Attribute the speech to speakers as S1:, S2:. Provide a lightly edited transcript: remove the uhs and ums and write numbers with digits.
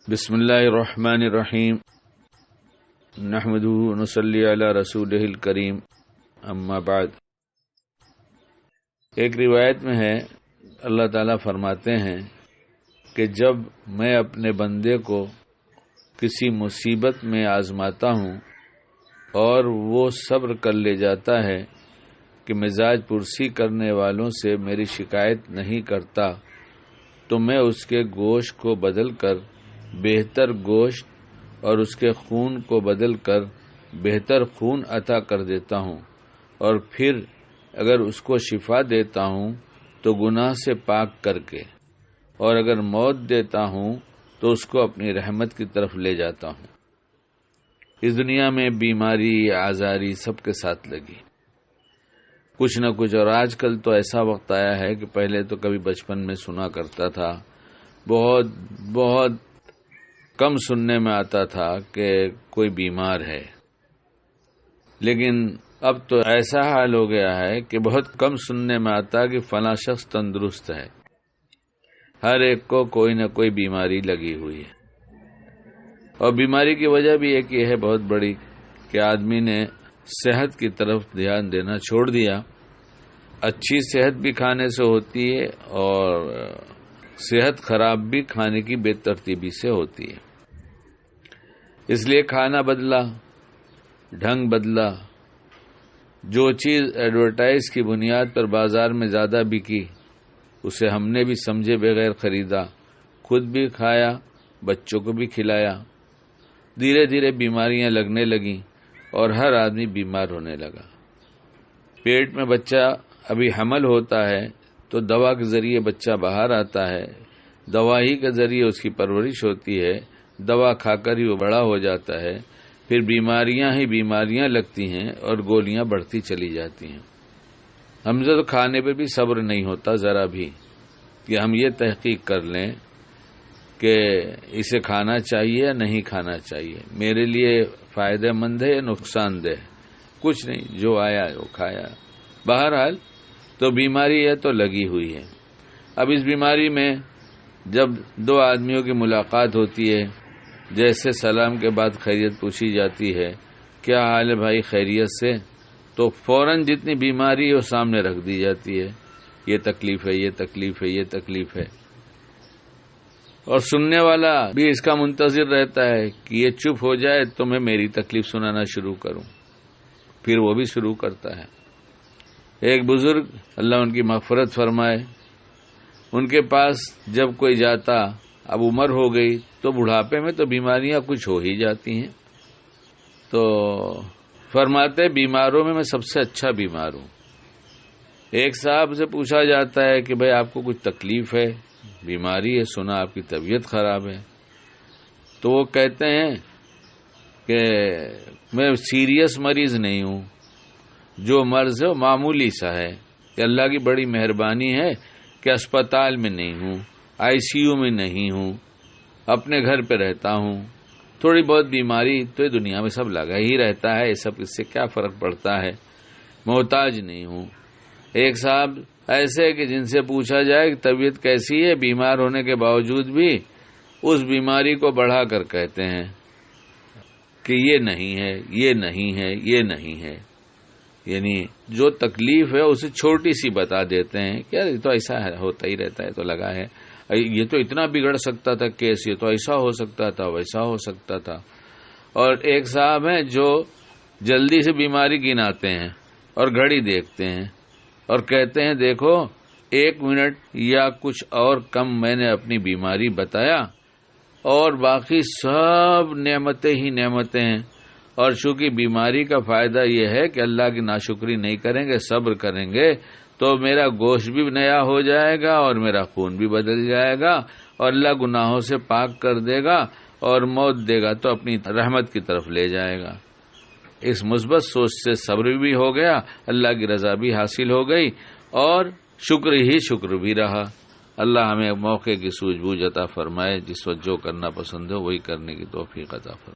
S1: بسم اللہ الرحمن الرحیم نحمدہ ونصلی علی رسولہ الکریم اما بعد۔ ایک روایت میں ہے اللہ تعالیٰ فرماتے ہیں کہ جب میں اپنے بندے کو کسی مصیبت میں آزماتا ہوں اور وہ صبر کر لے جاتا ہے کہ مزاج پرسی کرنے والوں سے میری شکایت نہیں کرتا تو میں اس کے گوشت کو بدل کر بہتر گوشت اور اس کے خون کو بدل کر بہتر خون عطا کر دیتا ہوں، اور پھر اگر اس کو شفا دیتا ہوں تو گناہ سے پاک کر کے، اور اگر موت دیتا ہوں تو اس کو اپنی رحمت کی طرف لے جاتا ہوں۔ اس دنیا میں بیماری آزاری سب کے ساتھ لگی کچھ نہ کچھ، اور آج کل تو ایسا وقت آیا ہے کہ پہلے تو کبھی بچپن میں سنا کرتا تھا، بہت کم سننے میں آتا تھا کہ کوئی بیمار ہے، لیکن اب تو ایسا حال ہو گیا ہے کہ بہت کم سننے میں آتا کہ فلاں شخص تندرست ہے۔ ہر ایک کو کوئی نہ کوئی بیماری لگی ہوئی ہے، اور بیماری کی وجہ بھی ایک یہ ہے بہت بڑی کہ آدمی نے صحت کی طرف دھیان دینا چھوڑ دیا۔ اچھی صحت بھی کھانے سے ہوتی ہے اور صحت خراب بھی کھانے کی بے ترتیبی سے ہوتی ہے، اس لیے کھانا بدلا، ڈھنگ بدلا، جو چیز ایڈورٹائز کی بنیاد پر بازار میں زیادہ بکی اسے ہم نے بھی سمجھے بغیر خریدا، خود بھی کھایا، بچوں کو بھی کھلایا۔ دھیرے دھیرے بیماریاں لگنے لگیں اور ہر آدمی بیمار ہونے لگا۔ پیٹ میں بچہ ابھی حمل ہوتا ہے تو دوا کے ذریعے بچہ باہر آتا ہے، دوا ہی کے ذریعے اس کی پرورش ہوتی ہے، دوا کھا کر ہی وہ بڑا ہو جاتا ہے، پھر بیماریاں ہی بیماریاں لگتی ہیں اور گولیاں بڑھتی چلی جاتی ہیں۔ ہم سے تو کھانے پہ بھی صبر نہیں ہوتا ذرا بھی کہ ہم یہ تحقیق کر لیں کہ اسے کھانا چاہیے یا نہیں کھانا چاہیے، میرے لیے فائدہ مند ہے یا نقصان دہ، کچھ نہیں، جو آیا وہ کھایا۔ بہرحال تو بیماری ہے تو لگی ہوئی ہے۔ اب اس بیماری میں جب دو آدمیوں کی ملاقات ہوتی ہے، جیسے سلام کے بعد خیریت پوچھی جاتی ہے، کیا حال ہے بھائی، خیریت سے، تو فوراً جتنی بیماری ہے وہ سامنے رکھ دی جاتی ہے، یہ تکلیف ہے، یہ تکلیف ہے، یہ تکلیف ہے، اور سننے والا بھی اس کا منتظر رہتا ہے کہ یہ چپ ہو جائے تو میں میری تکلیف سنانا شروع کروں، پھر وہ بھی شروع کرتا ہے۔ ایک بزرگ، اللہ ان کی مغفرت فرمائے، ان کے پاس جب کوئی جاتا، اب عمر ہو گئی تو بڑھاپے میں تو بیماریاں کچھ ہو ہی جاتی ہیں، تو فرماتے بیماروں میں سب سے اچھا بیمار ہوں۔ ایک صاحب سے پوچھا جاتا ہے کہ بھئی آپ کو کچھ تکلیف ہے، بیماری ہے، سنا آپ کی طبیعت خراب ہے، تو وہ کہتے ہیں کہ میں سیریس مریض نہیں ہوں، جو مرض ہے وہ معمولی سا ہے، کہ اللہ کی بڑی مہربانی ہے کہ اسپتال میں نہیں ہوں، آئی سی یو میں نہیں ہوں، اپنے گھر پہ رہتا ہوں، تھوڑی بہت بیماری تو دنیا میں سب لگا ہی رہتا ہے، یہ سب اس سے کیا فرق پڑتا ہے، محتاج نہیں ہوں۔ ایک صاحب ایسے کہ جن سے پوچھا جائے کہ طبیعت کیسی ہے، بیمار ہونے کے باوجود بھی اس بیماری کو بڑھا کر کہتے ہیں کہ یہ نہیں ہے، یہ نہیں ہے، یہ نہیں ہے، یعنی جو تکلیف ہے اسے چھوٹی سی بتا دیتے ہیں کہ یہ تو ایسا ہوتا ہی رہتا ہے، تو لگا ہے، یہ تو اتنا بگڑ سکتا تھا کیس، یہ تو ایسا ہو سکتا تھا، ویسا ہو سکتا تھا۔ اور ایک صاحب ہیں جو جلدی سے بیماری گناتے ہیں اور گھڑی دیکھتے ہیں اور کہتے ہیں دیکھو 1 منٹ یا کچھ اور کم میں نے اپنی بیماری بتایا اور باقی سب نعمتیں ہی نعمتیں ہیں، اور چونکہ بیماری کا فائدہ یہ ہے کہ اللہ کی ناشکری نہیں کریں گے، صبر کریں گے تو میرا گوشت بھی نیا ہو جائے گا اور میرا خون بھی بدل جائے گا، اور اللہ گناہوں سے پاک کر دے گا، اور موت دے گا تو اپنی رحمت کی طرف لے جائے گا۔ اس مثبت سوچ سے صبر بھی ہو گیا، اللہ کی رضا بھی حاصل ہو گئی، اور شکر ہی شکر بھی رہا۔ اللہ ہمیں موقع کی سوجھ بوجھ عطا فرمائے، جس وقت جو کرنا پسند ہو وہی کرنے کی توفیق عطا فرمائے۔